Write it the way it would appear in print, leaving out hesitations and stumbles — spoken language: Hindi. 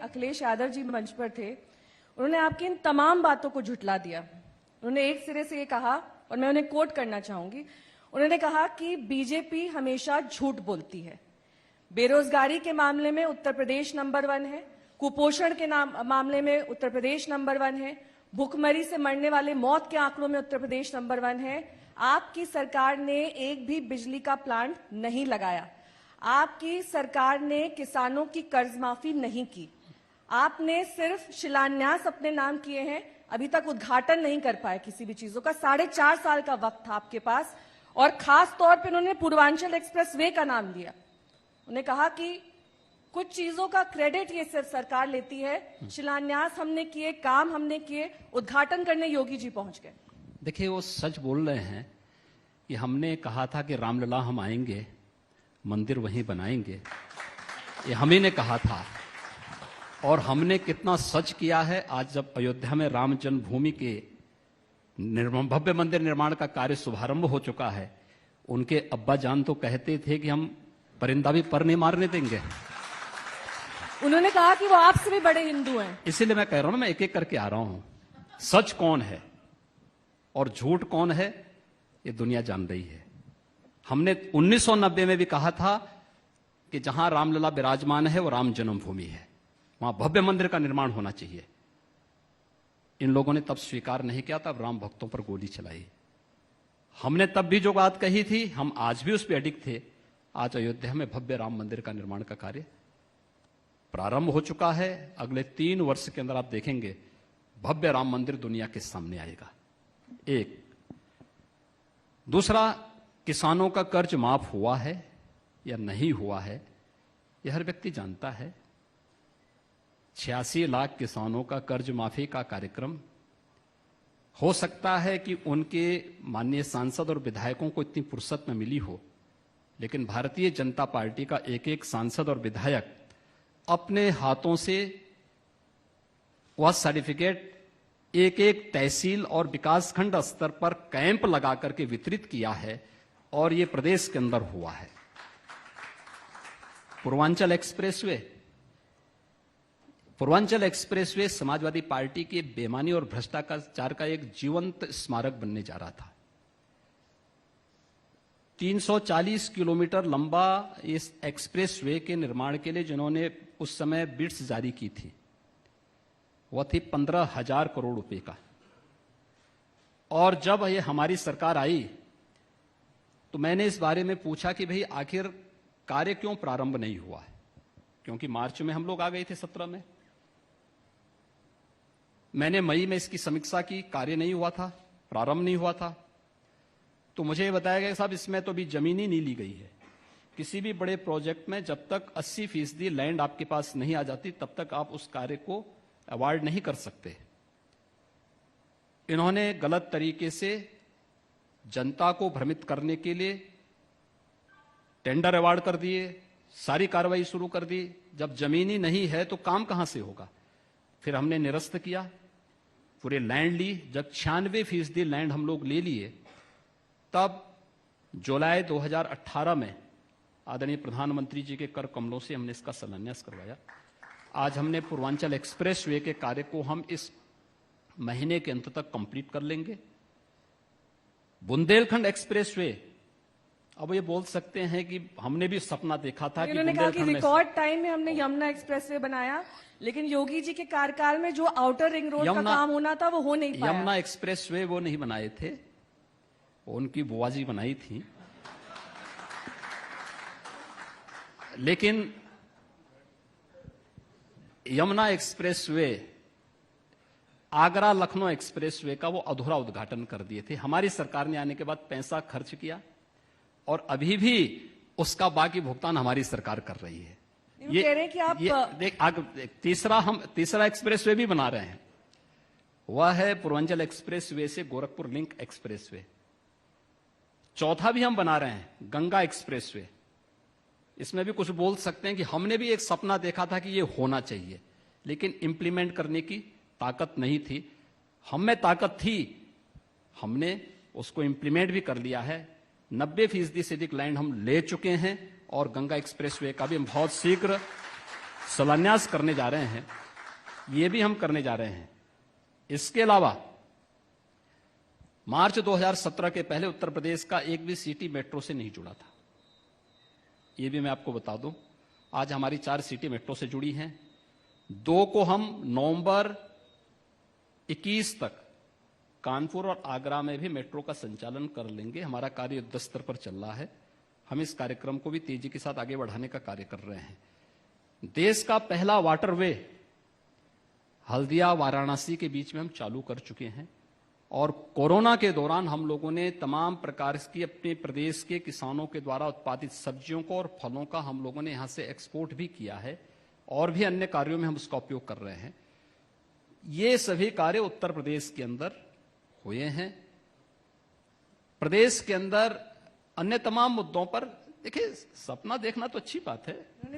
अखिलेश यादव जी मंच पर थे, उन्होंने आपकी इन तमाम बातों को झुठला दिया। उन्होंने एक सिरे से ये कहा, और मैं उन्हें कोट करना चाहूंगी, उन्होंने कहा कि बीजेपी हमेशा झूठ बोलती है। बेरोजगारी के मामले में उत्तर प्रदेश नंबर 1 है, कुपोषण के मामले में उत्तर प्रदेश नंबर 1 है, भूखमरी से मरने वाले मौत के आंकड़ों में उत्तर प्रदेश नंबर 1 है। आपकी सरकार ने एक भी बिजली का प्लांट नहीं लगाया। आपकी सरकार ने किसानों की कर्ज माफी नहीं की। आपने सिर्फ शिलान्यास अपने नाम किए हैं, अभी तक उद्घाटन नहीं कर पाए किसी भी चीजों का। 4.5 साल का वक्त था आपके पास, और खास तौर पे उन्होंने पूर्वांचल एक्सप्रेस वे का नाम लिया। उन्होंने कहा कि कुछ चीजों का क्रेडिट ये सिर्फ सरकार लेती है, शिलान्यास हमने किए, काम हमने किए, उद्घाटन करने योगी जी पहुंच गए। देखिए, वो सच बोल रहे हैं कि हमने कहा था कि रामलला हम आएंगे, मंदिर वहीं बनाएंगे, ये हम ही ने कहा था। और हमने कितना सच किया है। आज जब अयोध्या में राम जन्मभूमि के भव्य मंदिर निर्माण का कार्य शुभारंभ हो चुका है, उनके अब्बा जान तो कहते थे कि हम परिंदा भी पर नहीं मारने देंगे। उन्होंने कहा कि वो आपसे भी बड़े हिंदू हैं। इसीलिए मैं कह रहा हूं, मैं एक एक करके आ रहा हूं। सच कौन है और झूठ कौन है, ये दुनिया जान रही है। हमने 1990 में भी कहा था कि जहां रामलला विराजमान है वो राम जन्मभूमि है, वहां भव्य मंदिर का निर्माण होना चाहिए। इन लोगों ने तब स्वीकार नहीं किया, तब राम भक्तों पर गोली चलाई। हमने तब भी जो बात कही थी, हम आज भी उस पर अडिग थे। आज अयोध्या में भव्य राम मंदिर का निर्माण का कार्य प्रारंभ हो चुका है। अगले 3 वर्ष के अंदर आप देखेंगे भव्य राम मंदिर दुनिया के सामने आएगा। एक दूसरा, किसानों का कर्ज माफ हुआ है या नहीं हुआ है, यह हर व्यक्ति जानता है। 86 लाख किसानों का कर्ज माफी का कार्यक्रम, हो सकता है कि उनके माननीय सांसद और विधायकों को इतनी फुर्सत न मिली हो, लेकिन भारतीय जनता पार्टी का एक एक सांसद और विधायक अपने हाथों से वह सर्टिफिकेट एक एक तहसील और विकासखंड स्तर पर कैंप लगा करके वितरित किया है, और यह प्रदेश के अंदर हुआ है। पूर्वांचल एक्सप्रेसवे समाजवादी पार्टी के बेईमानी और भ्रष्टाचार का एक जीवंत स्मारक बनने जा रहा था। 340 किलोमीटर लंबा इस एक्सप्रेसवे के निर्माण के लिए जिन्होंने उस समय बिड्स जारी की थी, वह थी 15,000 करोड़ रुपए का। और जब ये हमारी सरकार आई तो मैंने इस बारे में पूछा कि भाई आखिर कार्य क्यों प्रारंभ नहीं हुआ है, क्योंकि मार्च में हम लोग आ गए थे 17 में। मैंने मई में इसकी समीक्षा की, कार्य नहीं हुआ था, प्रारंभ नहीं हुआ था। तो मुझे ये बताया गया साहब इसमें तो अभी जमीन ही नहीं ली गई है। किसी भी बड़े प्रोजेक्ट में जब तक 80% लैंड आपके पास नहीं आ जाती, तब तक आप उस कार्य को अवार्ड नहीं कर सकते। इन्होंने गलत तरीके से जनता को भ्रमित करने के लिए टेंडर अवार्ड कर दिए, सारी कार्रवाई शुरू कर दी। जब जमीन ही नहीं है तो काम कहां से होगा। फिर हमने निरस्त किया, पूरे लैंड ली। जब 96% लैंड हम लोग ले लिए, तब जुलाई 2018 में आदरणीय प्रधानमंत्री जी के कर कमलों से हमने इसका शिलान्यास करवाया। आज हमने पूर्वांचल एक्सप्रेसवे के कार्य को हम इस महीने के अंत तक कंप्लीट कर लेंगे। बुंदेलखंड एक्सप्रेसवे, अब ये बोल सकते हैं कि हमने भी सपना देखा था कि उन्होंने कहा कि रिकॉर्ड टाइम में हमने यमुना एक्सप्रेसवे बनाया, लेकिन योगी जी के कार्यकाल में जो आउटर रिंग रोड का काम होना था वो हो नहीं पाया। यमुना एक्सप्रेसवे वो नहीं बनाए थे, उनकी बुआ जी बनाई थी। लेकिन यमुना एक्सप्रेसवे, आगरा लखनऊ एक्सप्रेसवे का वो अधूरा उद्घाटन कर दिए थे। हमारी सरकार ने आने के बाद पैसा खर्च किया और अभी भी उसका बाकी भुगतान हमारी सरकार कर रही है। ये कह रहे हैं कि आप तीसरा एक्सप्रेसवे भी बना रहे हैं, वह है पूर्वांचल एक्सप्रेसवे से गोरखपुर लिंक एक्सप्रेसवे। चौथा भी हम बना रहे हैं, गंगा एक्सप्रेसवे। इसमें भी कुछ बोल सकते हैं कि हमने भी एक सपना देखा था कि ये होना चाहिए, लेकिन इंप्लीमेंट करने की ताकत नहीं थी। हम में ताकत थी, हमने उसको इंप्लीमेंट भी कर लिया है। 90% से अधिक लैंड हम ले चुके हैं और गंगा एक्सप्रेसवे का भी हम बहुत शीघ्र शिलान्यास करने जा रहे हैं, ये भी हम करने जा रहे हैं। इसके अलावा मार्च 2017 के पहले उत्तर प्रदेश का एक भी सिटी मेट्रो से नहीं जुड़ा था। ये भी मैं आपको बता दूं, आज हमारी 4 सिटी मेट्रो से जुड़ी हैं। 2 को हम नवंबर 21 तक कानपुर और आगरा में भी मेट्रो का संचालन कर लेंगे। हमारा कार्य युद्ध स्तर पर चल रहा है। हम इस कार्यक्रम को भी तेजी के साथ आगे बढ़ाने का कार्य कर रहे हैं। देश का पहला वाटरवे हल्दिया वाराणसी के बीच में हम चालू कर चुके हैं और कोरोना के दौरान हम लोगों ने तमाम प्रकार की अपने प्रदेश के किसानों के द्वारा उत्पादित सब्जियों को और फलों का हम लोगों ने यहां से एक्सपोर्ट भी किया है और भी अन्य कार्यों में हम उसका उपयोग कर रहे हैं। ये सभी कार्य उत्तर प्रदेश के अंदर हुए हैं। प्रदेश के अंदर अन्य तमाम मुद्दों पर देखिए, सपना देखना तो अच्छी बात है। उन्होंने